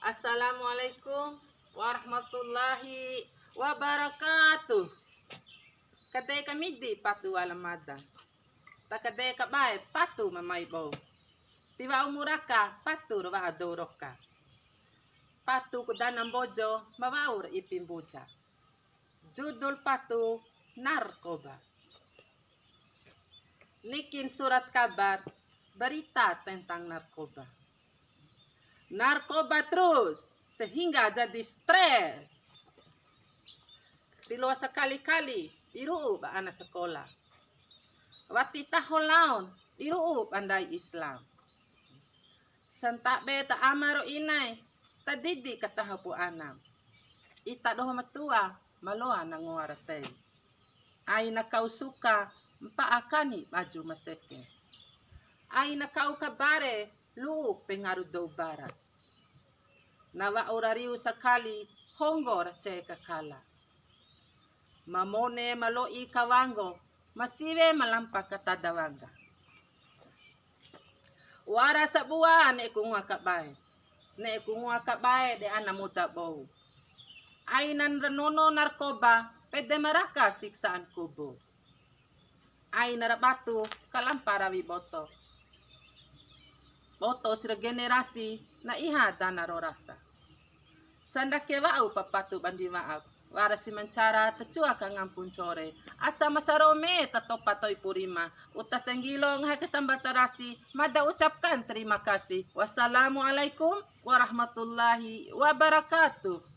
Assalamualaikum warahmatullahi wabarakatuh. Kadai kami di patu alamada. Takadai kabai patu mamay bo. Tiwa umuraka patu rawa adoroka. Patu kudanang bojo mawaur ipimbuja. Judul patu narkoba. Nikin surat kabar berita tentang narkoba. Narkoba terus sehingga jadi stres. Tilo sekali-kali iruub anak sekolah. Wati tahun laun iruub andai Islam. Sentak beta amaro inai tadidi katahapu anam. Ita doh matua maloa nanguarasei. Aina kau suka mpa akani maju maseke. Aina kau kabare lu pengaruh do barat. Nawa urariu sakali honggor se kakala. Mamone maloi kawango masiwe malampak katadawanga. Wara sabuan ekungwa kabae. Ne ekungwa kabae de anamuta bau. Ainan renono narkoba pede maraka siksaan kubo. Ainar batu kalampara wiboto. Boto sira generasi na iha dana rorasa. Sanda kewau papatu bandi maaf. Warasi mencara tecua ka ngampun core. Asa masarome tato patoy purima. Utas ang gilong hakesambatarasi. Mada ucapkan terima kasih. Wassalamualaikum warahmatullahi wabarakatuh.